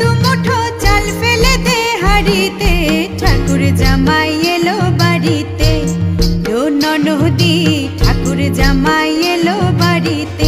দুমুঠো চাল ফেলে দে হাড়িতে, ঠাকুর জামাই এলো বাড়িতে। ও ননদি ঠাকুর জামাই এলো বাড়িতে।